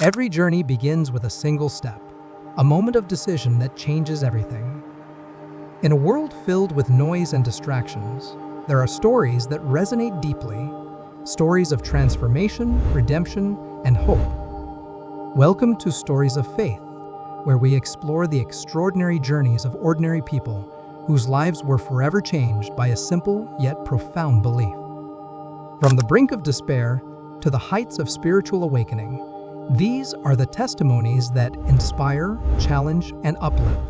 Every journey begins with a single step, a moment of decision that changes everything. In a world filled with noise and distractions, there are stories that resonate deeply, stories of transformation, redemption, and hope. Welcome to Stories of Faith, where we explore the extraordinary journeys of ordinary people whose lives were forever changed by a simple yet profound belief. From the brink of despair to the heights of spiritual awakening, these are the testimonies that inspire, challenge, and uplift.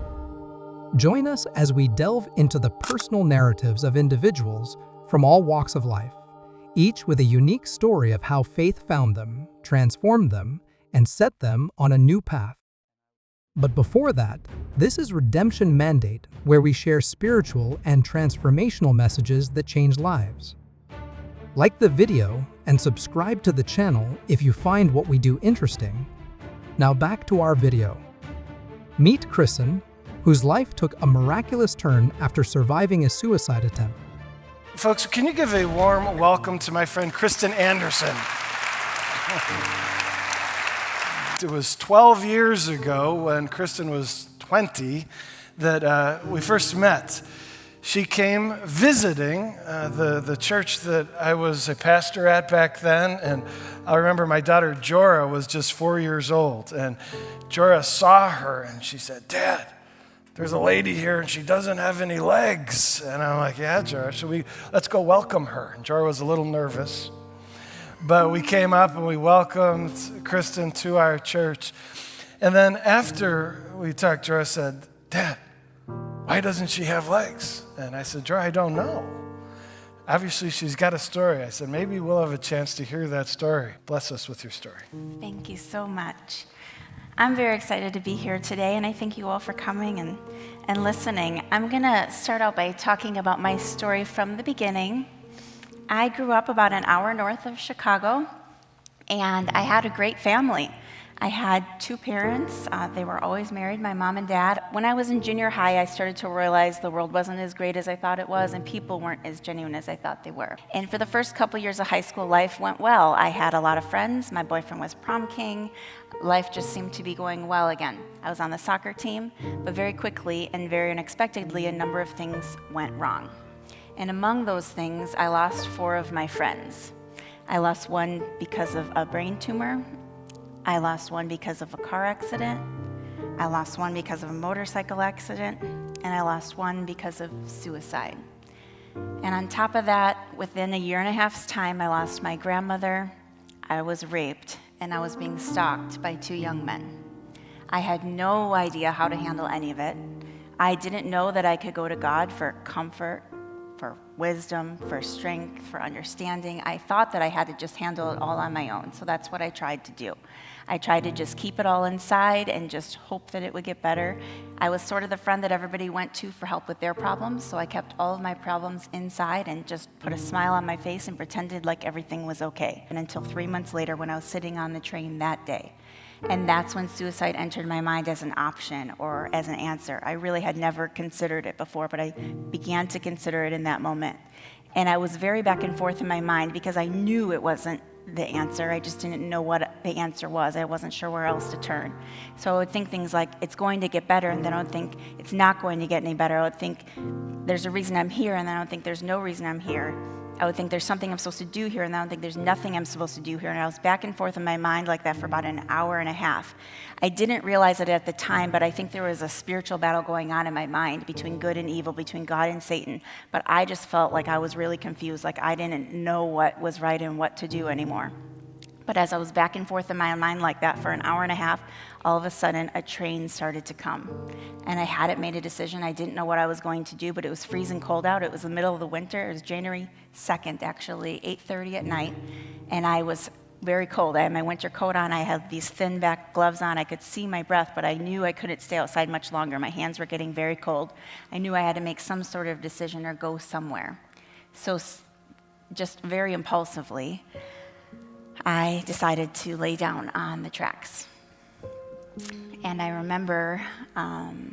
Join us as we delve into the personal narratives of individuals from all walks of life, each with a unique story of how faith found them, transformed them, and set them on a new path. But before that, this is Redemption Mandate, where we share spiritual and transformational messages that change lives. Like the video and subscribe to the channel if you find what we do interesting. Now back to our video. Meet Kristen, whose life took a miraculous turn after surviving a suicide attempt. Folks, can you give a warm welcome to my friend Kristen Anderson? It was 12 years ago when Kristen was 20 that we first met. She came visiting the church that I was a pastor at back then, and I remember my daughter Jorah was just 4 years old, and Jorah saw her and she said, "Dad, there's a lady here and she doesn't have any legs." And I'm like, "Yeah, Jorah, let's go welcome her." And Jorah was a little nervous, but we came up and we welcomed Kristen to our church. And then after we talked, Jorah said, "Dad, why doesn't she have legs?" And I said, "Jorah, I don't know. Obviously, she's got a story." I said, "Maybe we'll have a chance to hear that story. Bless us with your story." Thank you so much. I'm very excited to be here today, and I thank you all for coming and listening. I'm going to start out by talking about my story from the beginning. I grew up about an hour north of Chicago, and I had a great family. I had two parents. They were always married, my mom and dad. When I was in junior high, I started to realize the world wasn't as great as I thought it was, and people weren't as genuine as I thought they were. And for the first couple years of high school, life went well. I had a lot of friends. My boyfriend was prom king. Life just seemed to be going well again. I was on the soccer team, but very quickly and very unexpectedly, a number of things went wrong. And among those things, I lost 4 of my friends. I lost one because of a brain tumor. I lost one because of a car accident. I lost one because of a motorcycle accident. And I lost one because of suicide. And on top of that, within a year and a half's time, I lost my grandmother. I was raped, and I was being stalked by 2 young men. I had no idea how to handle any of it. I didn't know that I could go to God for comfort, for wisdom, for strength, for understanding. I thought that I had to just handle it all on my own, so that's what I tried to do. I tried to just keep it all inside and just hope that it would get better. I was sort of the friend that everybody went to for help with their problems, so I kept all of my problems inside and just put a smile on my face and pretended like everything was okay. And until 3 months later when I was sitting on the train that day. And that's when suicide entered my mind as an option or as an answer. I really had never considered it before, but I began to consider it in that moment. And I was very back and forth in my mind because I knew it wasn't the answer. I just didn't know what the answer was. I wasn't sure where else to turn. So I would think things like, it's going to get better, and then I would think it's not going to get any better. I would think there's a reason I'm here, and then I would think there's no reason I'm here. I would think there's something I'm supposed to do here, and then I would think there's nothing I'm supposed to do here. And I was back and forth in my mind like that for about an hour and a half. I didn't realize it at the time, but I think there was a spiritual battle going on in my mind between good and evil, between God and Satan. But I just felt like I was really confused, like I didn't know what was right and what to do anymore. But as I was back and forth in my mind like that for an hour and a half, all of a sudden a train started to come. And I hadn't made a decision. I didn't know what I was going to do, but it was freezing cold out. It was the middle of the winter. It was January 2nd, actually, 8:30 at night. And I was very cold. I had my winter coat on. I had these thin back gloves on. I could see my breath, but I knew I couldn't stay outside much longer. My hands were getting very cold. I knew I had to make some sort of decision or go somewhere. So just very impulsively, I decided to lay down on the tracks. And I remember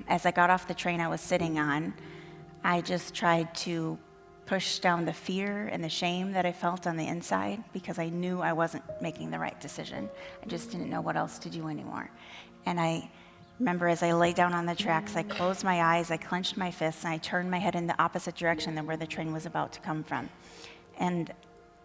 as I got off the train I was sitting on, I just tried to push down the fear and the shame that I felt on the inside because I knew I wasn't making the right decision. I just didn't know what else to do anymore. And I remember as I lay down on the tracks, I closed my eyes, I clenched my fists, and I turned my head in the opposite direction than where the train was about to come from. And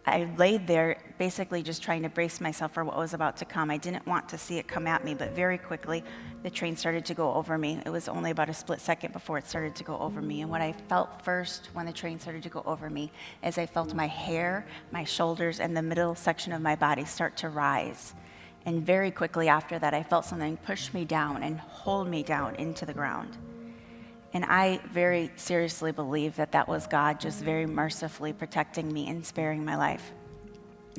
I laid there basically just trying to brace myself for what was about to come. I didn't want to see it come at me, but very quickly the train started to go over me. It was only about a split second before it started to go over me. And what I felt first when the train started to go over me is I felt my hair, my shoulders, and the middle section of my body start to rise. And very quickly after that, I felt something push me down and hold me down into the ground. And I very seriously believe that that was God just very mercifully protecting me and sparing my life.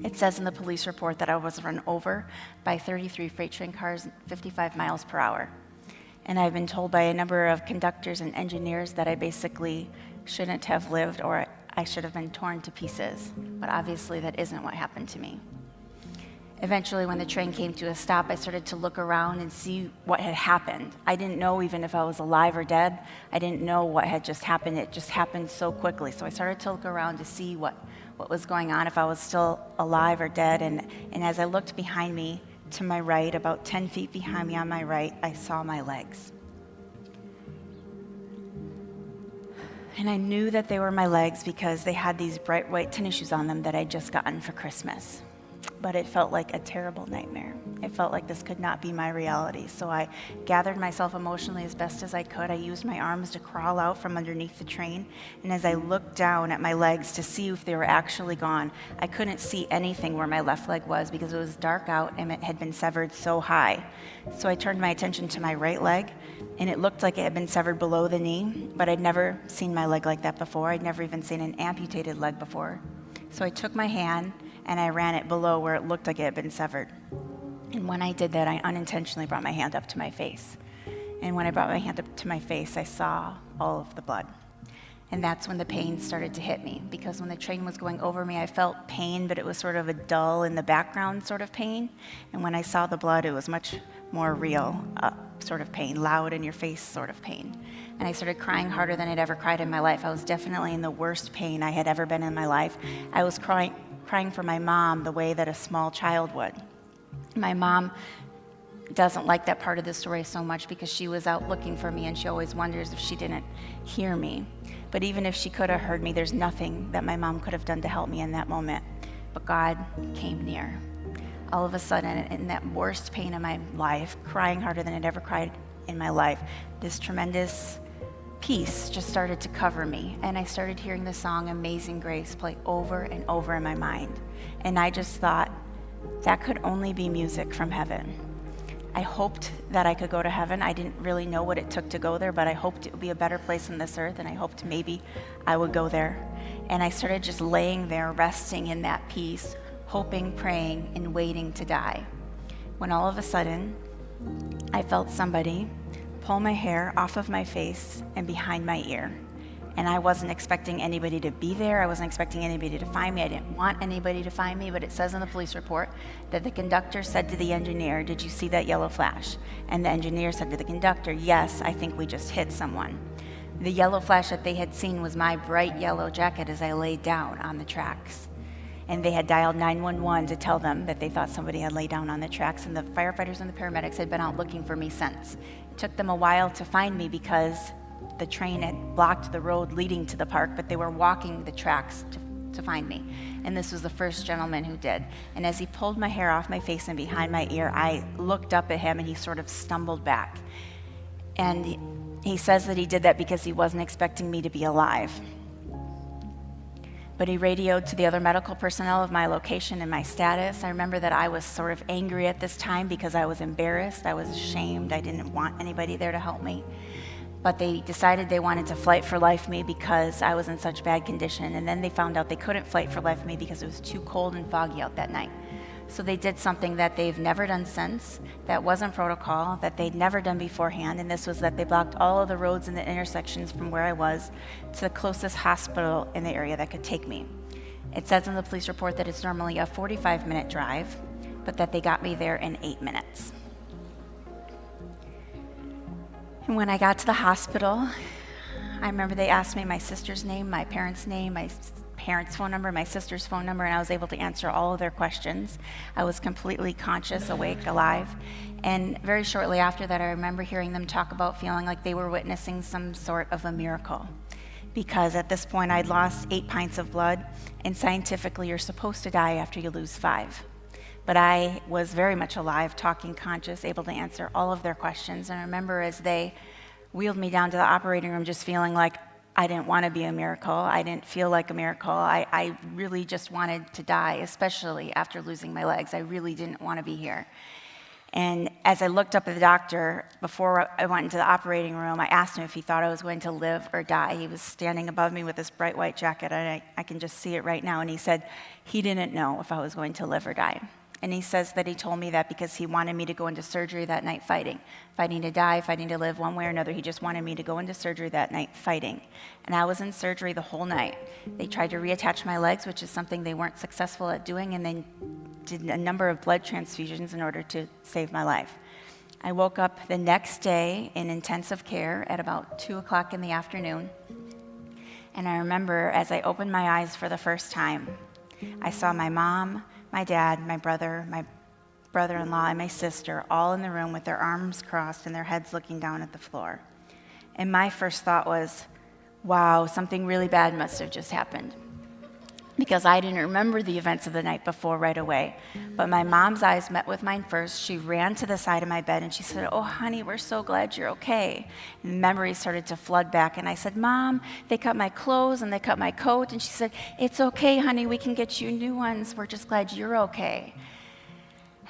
It says in the police report that I was run over by 33 freight train cars, 55 miles per hour. And I've been told by a number of conductors and engineers that I basically shouldn't have lived, or I should have been torn to pieces. But obviously that isn't what happened to me. Eventually, when the train came to a stop, I started to look around and see what had happened. I didn't know even if I was alive or dead. I didn't know what had just happened. It just happened so quickly. So I started to look around to see what was going on, if I was still alive or dead. And as I looked behind me to my right, about 10 feet behind me on my right, I saw my legs. And I knew that they were my legs because they had these bright white tennis shoes on them that I'd just gotten for Christmas. But it felt like a terrible nightmare. It felt like this could not be my reality. So I gathered myself emotionally as best as I could. I used my arms to crawl out from underneath the train. And as I looked down at my legs to see if they were actually gone, I couldn't see anything where my left leg was because it was dark out and it had been severed so high. So I turned my attention to my right leg, and it looked like it had been severed below the knee, but I'd never seen my leg like that before. I'd never even seen an amputated leg before. So I took my hand and I ran it below where it looked like it had been severed. And when I did that, I unintentionally brought my hand up to my face. And when I brought my hand up to my face, I saw all of the blood. And that's when the pain started to hit me, because when the train was going over me, I felt pain, but it was sort of a dull in the background sort of pain. And when I saw the blood, it was much more real sort of pain, loud in your face sort of pain. And I started crying harder than I'd ever cried in my life. I was definitely in the worst pain I had ever been in my life. I was crying for my mom the way that a small child would. My mom doesn't like that part of the story so much because she was out looking for me, and she always wonders if she didn't hear me. But even if she could have heard me, there's nothing that my mom could have done to help me in that moment. But God came near. All of a sudden, in that worst pain of my life, crying harder than I'd ever cried in my life, this tremendous peace just started to cover me. And I started hearing the song Amazing Grace play over and over in my mind. And I just thought, that could only be music from heaven. I hoped that I could go to heaven. I didn't really know what it took to go there, but I hoped it would be a better place than this earth, and I hoped maybe I would go there. And I started just laying there, resting in that peace, hoping, praying, and waiting to die. When all of a sudden, I felt somebody pull my hair off of my face and behind my ear. And I wasn't expecting anybody to be there. I wasn't expecting anybody to find me. I didn't want anybody to find me, but it says in the police report that the conductor said to the engineer, "Did you see that yellow flash?" And the engineer said to the conductor, "Yes, I think we just hit someone." The yellow flash that they had seen was my bright yellow jacket as I laid down on the tracks. And they had dialed 911 to tell them that they thought somebody had laid down on the tracks, and the firefighters and the paramedics had been out looking for me since. It took them a while to find me because the train had blocked the road leading to the park, but they were walking the tracks to find me. And this was the first gentleman who did. And as he pulled my hair off my face and behind my ear, I looked up at him and he sort of stumbled back. And he says that he did that because he wasn't expecting me to be alive. But he radioed to the other medical personnel of my location and my status. I remember that I was sort of angry at this time because I was embarrassed, I was ashamed, I didn't want anybody there to help me. But they decided they wanted to fight for life me because I was in such bad condition. And then they found out they couldn't fight for life me because it was too cold and foggy out that night. So they did something that they've never done since, that wasn't protocol, that they'd never done beforehand. And this was that they blocked all of the roads and the intersections from where I was to the closest hospital in the area that could take me. It says in the police report that it's normally a 45-minute drive, but that they got me there in 8 minutes. And when I got to the hospital, I remember they asked me my sister's name, my parents' name, my parents' phone number, my sister's phone number, and I was able to answer all of their questions. I was completely conscious, awake, alive. And very shortly after that, I remember hearing them talk about feeling like they were witnessing some sort of a miracle. Because at this point, I'd lost 8 pints of blood, and scientifically, you're supposed to die after you lose 5. But I was very much alive, talking conscious, able to answer all of their questions. And I remember as they wheeled me down to the operating room, just feeling like I didn't want to be a miracle. I didn't feel like a miracle. I really just wanted to die, especially after losing my legs. I really didn't want to be here. And as I looked up at the doctor, before I went into the operating room, I asked him if he thought I was going to live or die. He was standing above me with this bright white jacket, and I can just see it right now. And he said he didn't know if I was going to live or die. And he says that he told me that because he wanted me to go into surgery that night fighting to die, fighting to live one way or another. He just wanted me to go into surgery that night fighting. And I was in surgery the whole night. They tried to reattach my legs, which is something they weren't successful at doing, and they did a number of blood transfusions in order to save my life. I woke up the next day in intensive care at about 2 o'clock in the afternoon. And I remember as I opened my eyes for the first time, I saw my mom, my dad, my brother-in-law, and my sister all in the room with their arms crossed and their heads looking down at the floor. And my first thought was, wow, something really bad must have just happened. Because I didn't remember the events of the night before right away. But my mom's eyes met with mine first. She ran to the side of my bed and she said, "Oh, honey, we're so glad you're okay." And memories started to flood back. And I said, "Mom, they cut my clothes and they cut my coat." And she said, "It's okay, honey, we can get you new ones. We're just glad you're okay."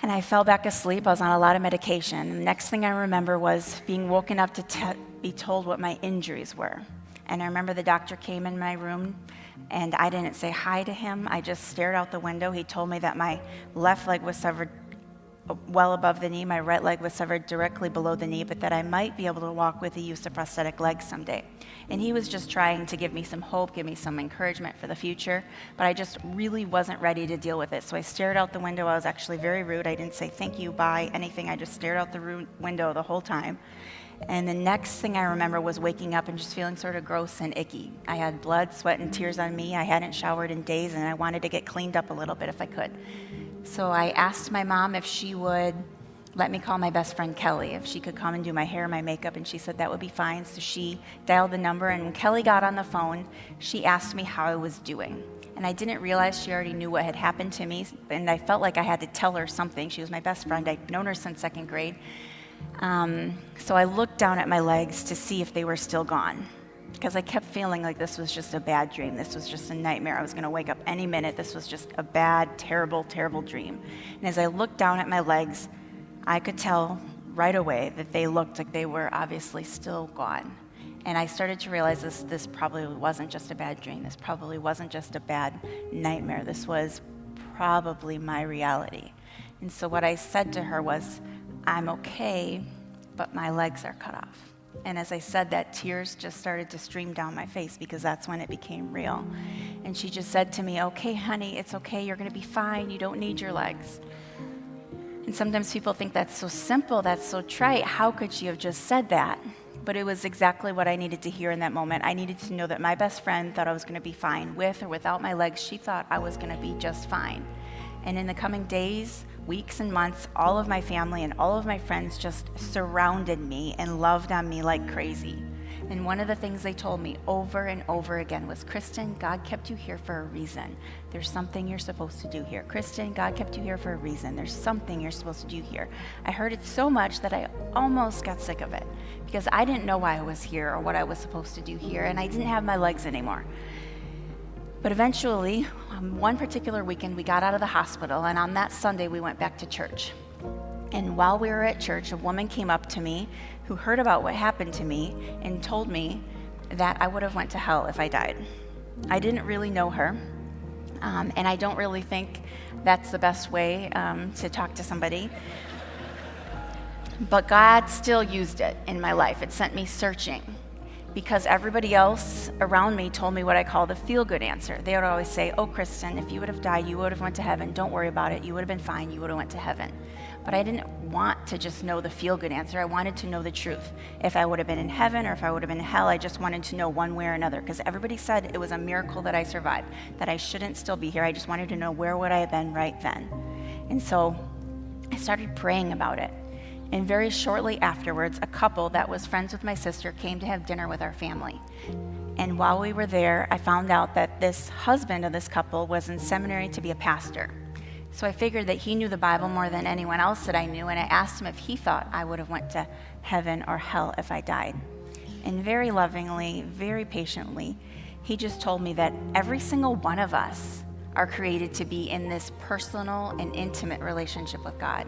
And I fell back asleep. I was on a lot of medication. And the next thing I remember was being woken up to be told what my injuries were. And I remember the doctor came in my room, and I didn't say hi to him. I just stared out the window. He told me that my left leg was severed well above the knee, my right leg was severed directly below the knee, but that I might be able to walk with the use of prosthetic legs someday. And he was just trying to give me some hope, give me some encouragement for the future, but I just really wasn't ready to deal with it. So I stared out the window. I was actually very rude. I didn't say thank you, bye, anything. I just stared out the window the whole time. And the next thing I remember was waking up and just feeling sort of gross and icky. I had blood, sweat, and tears on me. I hadn't showered in days, and I wanted to get cleaned up a little bit if I could. So I asked my mom if she would let me call my best friend Kelly, if she could come and do my hair, my makeup, and she said that would be fine. So she dialed the number, and when Kelly got on the phone, she asked me how I was doing. And I didn't realize she already knew what had happened to me, and I felt like I had to tell her something. She was my best friend. I'd known her since second grade. So I looked down at my legs to see if they were still gone, because I kept feeling like this was just a bad dream. This was just a nightmare. I was going to wake up any minute. This was just a bad, terrible, terrible dream. And as I looked down at my legs, I could tell right away that they looked like they were obviously still gone. And I started to realize this probably wasn't just a bad dream. This probably wasn't just a bad nightmare. This was probably my reality. And so what I said to her was, "I'm okay, but my legs are cut off." And as I said that, tears just started to stream down my face, because that's when it became real. And she just said to me, "Okay, honey, it's okay. You're going to be fine. You don't need your legs." And sometimes people think that's so simple, that's so trite. How could she have just said that? But it was exactly what I needed to hear in that moment. I needed to know that my best friend thought I was going to be fine. With or without my legs, she thought I was going to be just fine. And in the coming days, weeks, and months, all of my family and all of my friends just surrounded me and loved on me like crazy. And one of the things they told me over and over again was, "Kristen, God kept you here for a reason. There's something you're supposed to do here. Kristen, God kept you here for a reason. There's something you're supposed to do here." I heard it so much that I almost got sick of it, because I didn't know why I was here or what I was supposed to do here, and I didn't have my legs anymore. But eventually, one particular weekend, we got out of the hospital, and on that Sunday, we went back to church. And while we were at church, a woman came up to me who heard about what happened to me and told me that I would have went to hell if I died. I didn't really know her, and I don't really think that's the best way to talk to somebody. But God still used it in my life. It sent me searching, because everybody else around me told me what I call the feel-good answer. They would always say, "Oh, Kristen, if you would have died, you would have went to heaven. Don't worry about it. You would have been fine. You would have went to heaven." But I didn't want to just know the feel-good answer. I wanted to know the truth. If I would have been in heaven or if I would have been in hell, I just wanted to know one way or another, because everybody said it was a miracle that I survived, that I shouldn't still be here. I just wanted to know, where would I have been right then? And so I started praying about it. And very shortly afterwards, a couple that was friends with my sister came to have dinner with our family. And while we were there, I found out that this husband of this couple was in seminary to be a pastor. So I figured that he knew the Bible more than anyone else that I knew, and I asked him if he thought I would have went to heaven or hell if I died. And very lovingly, very patiently, he just told me that every single one of us are created to be in this personal and intimate relationship with God.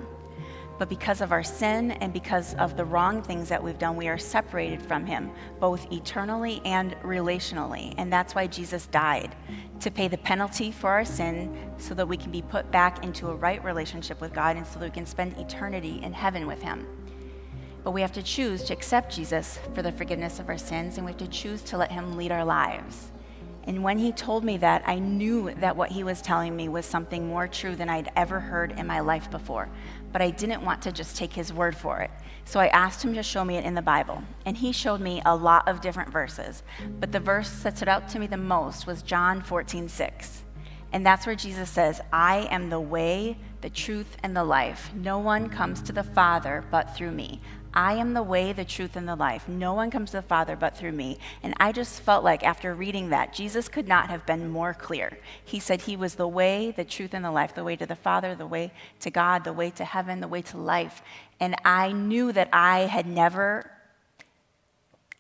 But because of our sin and because of the wrong things that we've done, we are separated from him, both eternally and relationally. And that's why Jesus died, to pay the penalty for our sin so that we can be put back into a right relationship with God and so that we can spend eternity in heaven with him. But we have to choose to accept Jesus for the forgiveness of our sins, and we have to choose to let him lead our lives. And when he told me that, I knew that what he was telling me was something more true than I'd ever heard in my life before. But I didn't want to just take his word for it. So I asked him to show me it in the Bible. And he showed me a lot of different verses. But the verse that stood out to me the most was John 14:6. And that's where Jesus says, I am the way, the truth, and the life. No one comes to the Father but through me. I am the way, the truth, and the life. No one comes to the Father but through me. And I just felt like after reading that, Jesus could not have been more clear. He said he was the way, the truth, and the life, the way to the Father, the way to God, the way to heaven, the way to life. And I knew that I had never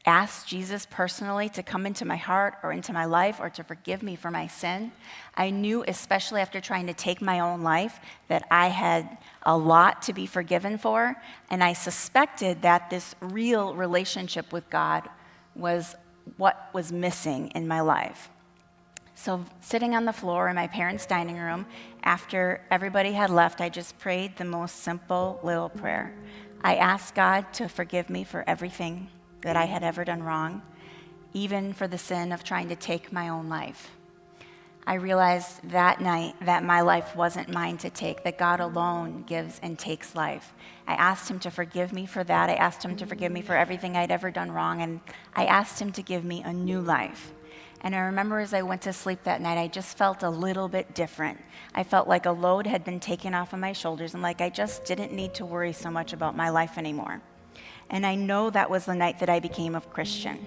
asked Jesus personally to come into my heart or into my life or to forgive me for my sin. I knew, especially after trying to take my own life, that I had a lot to be forgiven for, and I suspected that this real relationship with God was what was missing in my life. So sitting on the floor in my parents' dining room, after everybody had left, I just prayed the most simple little prayer. I asked God to forgive me for everything that I had ever done wrong, even for the sin of trying to take my own life. I realized that night that my life wasn't mine to take, that God alone gives and takes life. I asked him to forgive me for that. I asked him to forgive me for everything I'd ever done wrong, and I asked him to give me a new life. And I remember as I went to sleep that night, I just felt a little bit different. I felt like a load had been taken off of my shoulders, and like I just didn't need to worry so much about my life anymore. And I know that was the night that I became a Christian.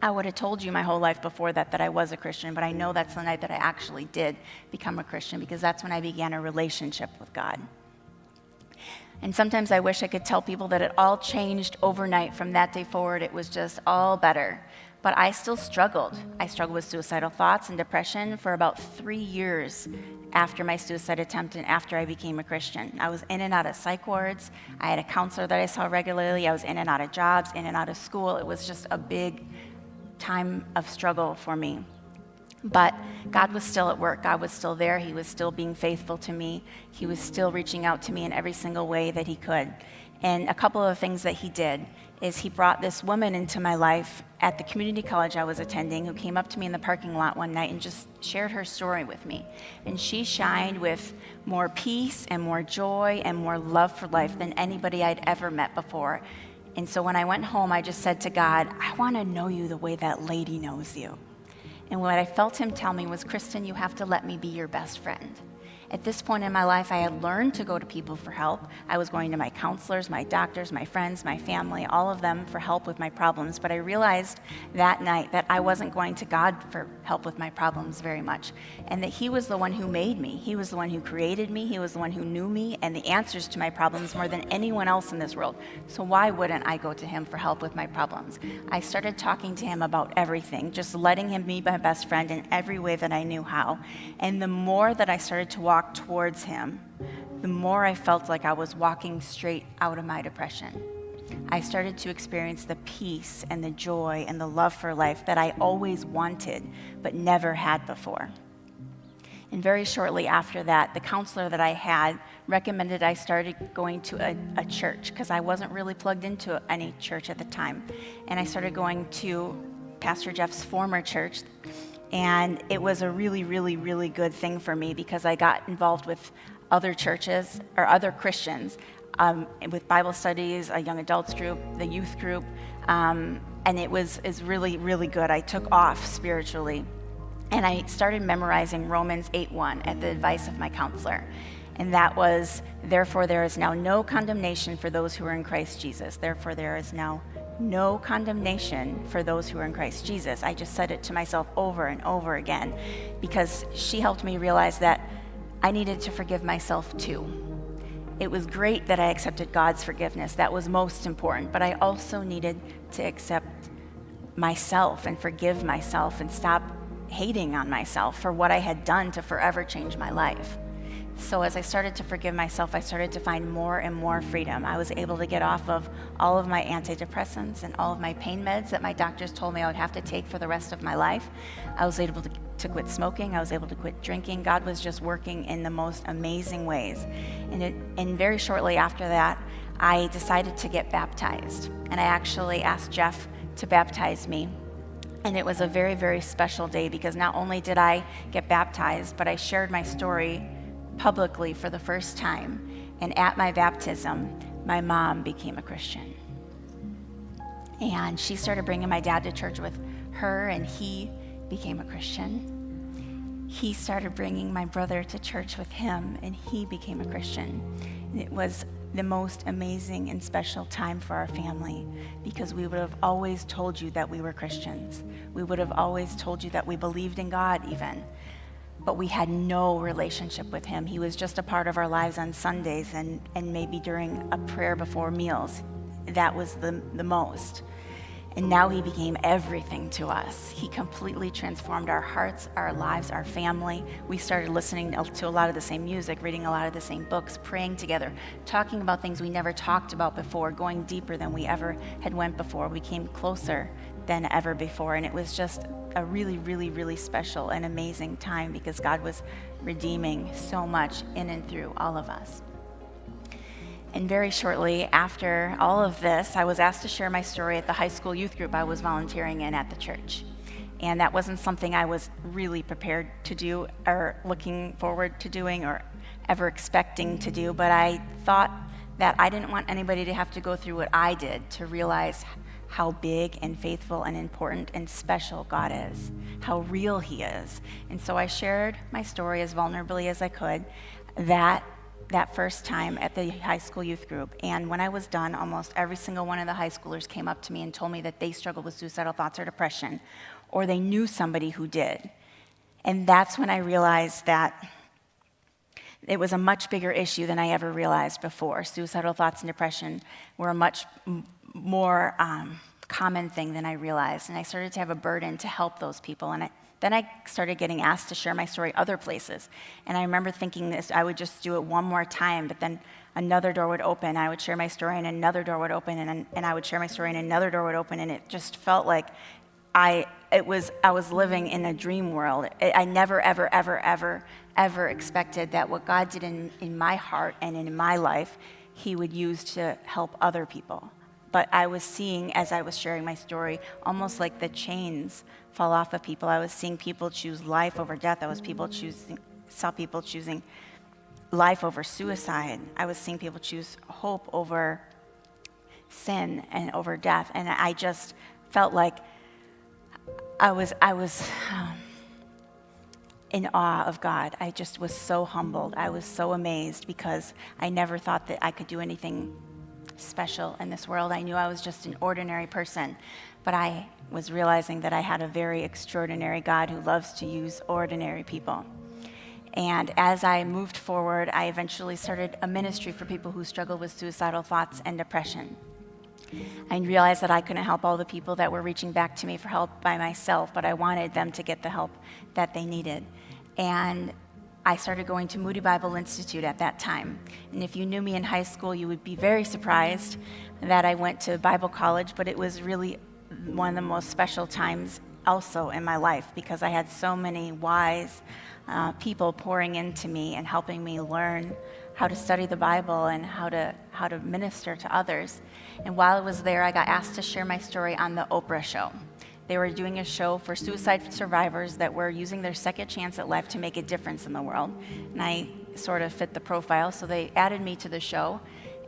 I would have told you my whole life before that I was a Christian, but I know that's the night that I actually did become a Christian, because that's when I began a relationship with God. And sometimes I wish I could tell people that it all changed overnight. From that day forward, it was just all better. But I still struggled. I struggled with suicidal thoughts and depression for about 3 years after my suicide attempt and after I became a Christian. I was in and out of psych wards. I had a counselor that I saw regularly. I was in and out of jobs, in and out of school. It was just a big time of struggle for me. But God was still at work. God was still there. He was still being faithful to me. He was still reaching out to me in every single way that he could. And a couple of things that he did is he brought this woman into my life at the community college I was attending, who came up to me in the parking lot one night and just shared her story with me. And she shined with more peace and more joy and more love for life than anybody I'd ever met before. And so when I went home, I just said to God, I want to know you the way that lady knows you. And what I felt him tell me was, Kristen, you have to let me be your best friend. At this point in my life, I had learned to go to people for help. I was going to my counselors, my doctors, my friends, my family, all of them for help with my problems. But I realized that night that I wasn't going to God for help with my problems very much, and that he was the one who made me. He was the one who created me. He was the one who knew me and the answers to my problems more than anyone else in this world. So why wouldn't I go to him for help with my problems? I started talking to him about everything, just letting him be my best friend in every way that I knew how. And the more that I started to walk towards him, the more I felt like I was walking straight out of my depression. I started to experience the peace and the joy and the love for life that I always wanted but never had before. And very shortly after that, the counselor that I had recommended I started going to a church, because I wasn't really plugged into any church at the time. And I started going to Pastor Jeff's former church. And it was a really, really, really good thing for me, because I got involved with other churches or other Christians with Bible studies, a young adults group, the youth group, and is really, really good. I took off spiritually, and I started memorizing Romans 8:1 at the advice of my counselor. And that was, therefore there is now no condemnation for those who are in Christ Jesus. Therefore there is now no condemnation for those who are in Christ Jesus. I just said it to myself over and over again because she helped me realize that I needed to forgive myself too. It was great that I accepted God's forgiveness. That was most important. But I also needed to accept myself and forgive myself and stop hating on myself for what I had done to forever change my life. So as I started to forgive myself, I started to find more and more freedom. I was able to get off of all of my antidepressants and all of my pain meds that my doctors told me I would have to take for the rest of my life. I was able to quit smoking. I was able to quit drinking. God was just working in the most amazing ways. And very shortly after that, I decided to get baptized. And I actually asked Jeff to baptize me. And it was a very, very special day because not only did I get baptized, but I shared my story publicly for the first time. And at my baptism, my mom became a Christian. And she started bringing my dad to church with her, and he became a Christian. He started bringing my brother to church with him, and he became a Christian. And it was the most amazing and special time for our family because we would have always told you that we were Christians. We would have always told you that we believed in God even. But we had no relationship with him. He was just a part of our lives on Sundays and maybe during a prayer before meals. That was the most. And now he became everything to us. He completely transformed our hearts, our lives, our family. We started listening to a lot of the same music, reading a lot of the same books, praying together, talking about things we never talked about before, going deeper than we ever had went before. We came closer than ever before. And it was just a really, really, really special and amazing time because God was redeeming so much in and through all of us. And very shortly after all of this, I was asked to share my story at the high school youth group I was volunteering in at the church. And that wasn't something I was really prepared to do or looking forward to doing or ever expecting to do, but I thought that I didn't want anybody to have to go through what I did to realize how big and faithful and important and special God is, how real he is. And so I shared my story as vulnerably as I could that first time at the high school youth group. And when I was done, almost every single one of the high schoolers came up to me and told me that they struggled with suicidal thoughts or depression, or they knew somebody who did. And that's when I realized that it was a much bigger issue than I ever realized before. Suicidal thoughts and depression were a much more common thing than I realized. And I started to have a burden to help those people. And then I started getting asked to share my story other places. And I remember thinking this, I would just do it one more time, but then another door would open. I would share my story and another door would open, and I would share my story and another door would open. And it just felt like I was living in a dream world. I never, ever, ever, ever, ever expected that what God did in my heart and in my life, he would use to help other people. But I was seeing, as I was sharing my story, almost like the chains fall off of people. I was seeing people choose life over death. Saw people choosing life over suicide. I was seeing people choose hope over sin and over death. And I just felt like I was in awe of God. I just was so humbled. I was so amazed because I never thought that I could do anything special in this world. I knew I was just an ordinary person, but I was realizing that I had a very extraordinary God who loves to use ordinary people. And as I moved forward, I eventually started a ministry for people who struggle with suicidal thoughts and depression. I realized that I couldn't help all the people that were reaching back to me for help by myself, but I wanted them to get the help that they needed. And I started going to Moody Bible Institute at that time. And if you knew me in high school, you would be very surprised that I went to Bible college, but it was really one of the most special times also in my life because I had so many wise people pouring into me and helping me learn how to study the Bible and how to minister to others. And while I was there, I got asked to share my story on the Oprah show. They were doing a show for suicide survivors that were using their second chance at life to make a difference in the world. And I sort of fit the profile, so they added me to the show.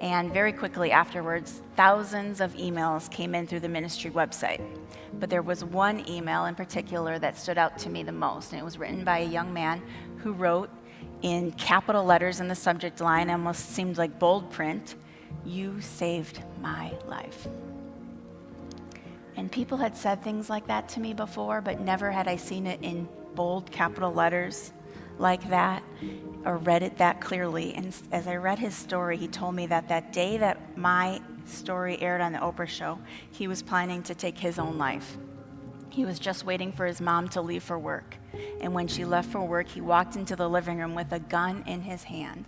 And very quickly afterwards, thousands of emails came in through the ministry website. But there was one email in particular that stood out to me the most, and it was written by a young man who wrote in capital letters in the subject line, almost seemed like bold print, "You saved my life." And people had said things like that to me before, but never had I seen it in bold capital letters like that or read it that clearly. And as I read his story, he told me that that day that my story aired on the Oprah show, he was planning to take his own life. He was just waiting for his mom to leave for work. And when she left for work, he walked into the living room with a gun in his hand.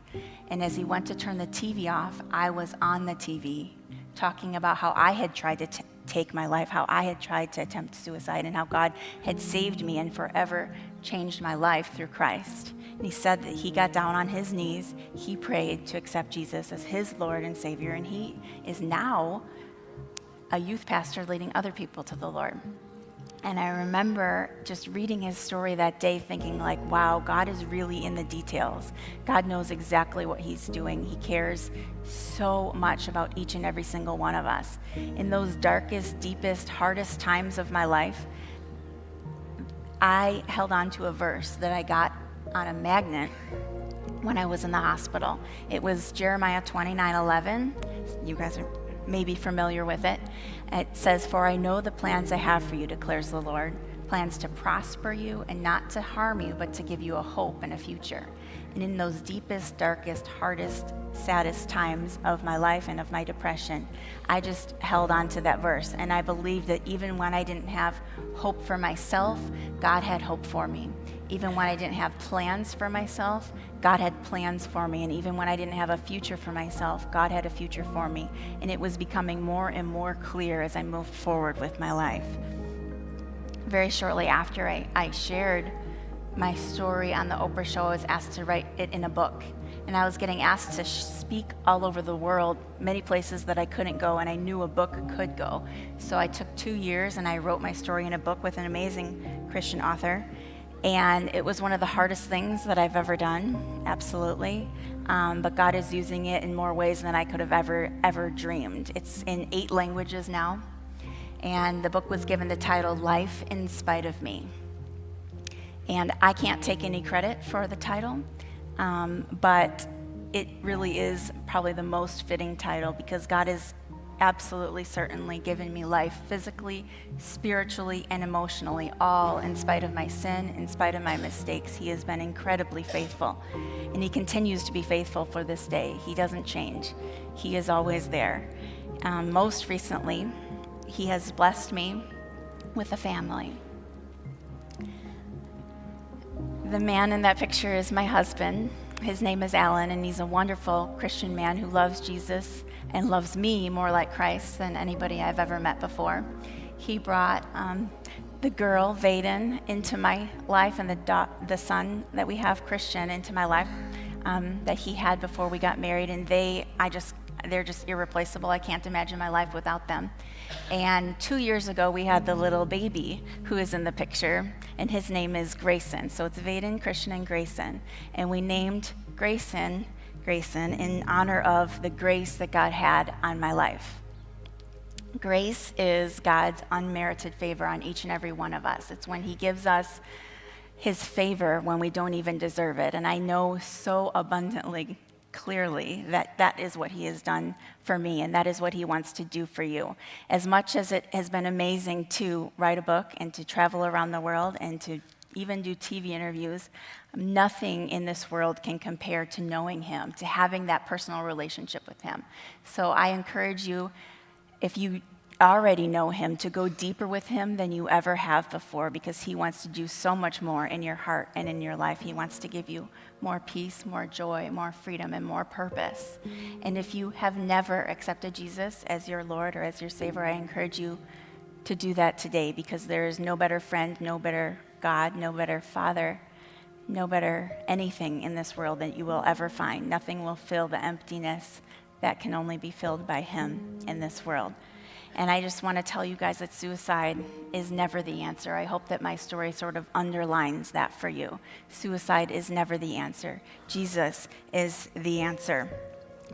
And as he went to turn the TV off, I was on the TV talking about how I had tried to take my life, how I had tried to attempt suicide, and how God had saved me and forever changed my life through Christ. And he said that he got down on his knees, he prayed to accept Jesus as his Lord and Savior, and he is now a youth pastor leading other people to the Lord. And I remember just reading his story that day thinking like, wow, God is really in the details. God knows exactly what he's doing. He cares so much about each and every single one of us. In those darkest, deepest, hardest times of my life, I held on to a verse that I got on a magnet when I was in the hospital. It was Jeremiah 29:11. You guys are maybe familiar with it. It says, "For I know the plans I have for you, declares the Lord, plans to prosper you and not to harm you, but to give you a hope and a future." And in those deepest, darkest, hardest, saddest times of my life and of my depression, I just held on to that verse. And I believed that even when I didn't have hope for myself, God had hope for me. Even when I didn't have plans for myself, God had plans for me. And even when I didn't have a future for myself, God had a future for me. And it was becoming more and more clear as I moved forward with my life. Very shortly after I shared my story on the Oprah show, I was asked to write it in a book. And I was getting asked to speak all over the world, many places that I couldn't go, and I knew a book could go. So I took 2 years and I wrote my story in a book with an amazing Christian author. And it was one of the hardest things that I've ever done, absolutely. But God is using it in more ways than I could have ever dreamed. It's in 8 languages now. And the book was given the title, Life in Spite of Me. And I can't take any credit for the title, but it really is probably the most fitting title because God has absolutely certainly given me life physically, spiritually, and emotionally, all in spite of my sin, in spite of my mistakes. He has been incredibly faithful, and he continues to be faithful for this day. He doesn't change. He is always there. Most recently, he has blessed me with a family. The man in that picture is my husband. His name is Alan, and he's a wonderful Christian man who loves Jesus and loves me more like Christ than anybody I've ever met before. He brought the girl, Vaden, into my life, and the son that we have, Christian, into my life that he had before we got married, and they're just irreplaceable. I can't imagine my life without them. And 2 years ago, we had the little baby who is in the picture, and his name is Grayson. So it's Vaden, Christian, and Grayson. And we named Grayson in honor of the grace that God had on my life. Grace is God's unmerited favor on each and every one of us. It's when he gives us his favor when we don't even deserve it. And I know so abundantly clearly that that is what he has done for me, and that is what he wants to do for you. As much as it has been amazing to write a book and to travel around the world and to even do TV interviews, nothing in this world can compare to knowing him, to having that personal relationship with him. So I encourage you, if you already know him, to go deeper with him than you ever have before, because he wants to do so much more in your heart and in your life. He wants to give you more peace, more joy, more freedom, and more purpose. And if you have never accepted Jesus as your Lord or as your Savior, I encourage you to do that today, because there is no better friend, no better God, no better Father, no better anything in this world that you will ever find. Nothing will fill the emptiness that can only be filled by him in this world. And I just want to tell you guys that suicide is never the answer. I hope that my story sort of underlines that for you. Suicide is never the answer. Jesus is the answer.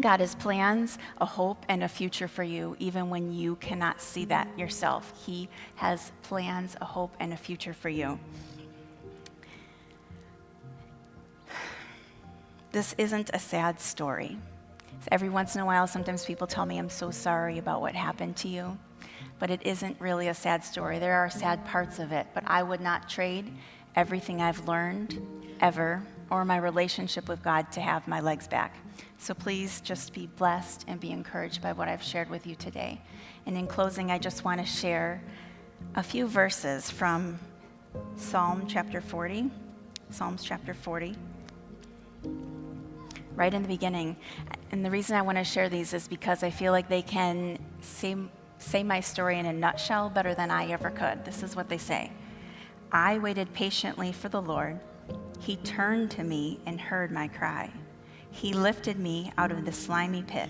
God has plans, a hope, and a future for you, even when you cannot see that yourself. He has plans, a hope, and a future for you. This isn't a sad story. Every once in a while, sometimes people tell me, I'm so sorry about what happened to you. But it isn't really a sad story. There are sad parts of it, but I would not trade everything I've learned ever, or my relationship with God, to have my legs back. So please just be blessed and be encouraged by what I've shared with you today. And in closing, I just want to share a few verses from Psalms chapter 40. Right in the beginning. And the reason I want to share these is because I feel like they can say my story in a nutshell better than I ever could. This is what they say. I waited patiently for the Lord. He turned to me and heard my cry. He lifted me out of the slimy pit,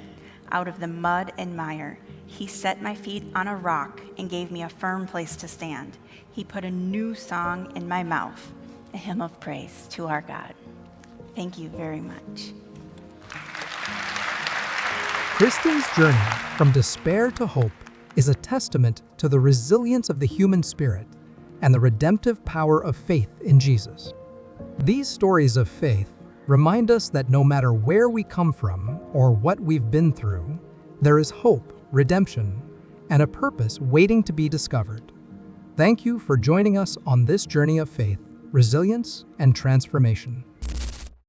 out of the mud and mire. He set my feet on a rock and gave me a firm place to stand. He put a new song in my mouth, a hymn of praise to our God. Thank you very much. Kristen's journey from despair to hope is a testament to the resilience of the human spirit and the redemptive power of faith in Jesus. These stories of faith remind us that no matter where we come from or what we've been through, there is hope, redemption, and a purpose waiting to be discovered. Thank you for joining us on this journey of faith, resilience, and transformation.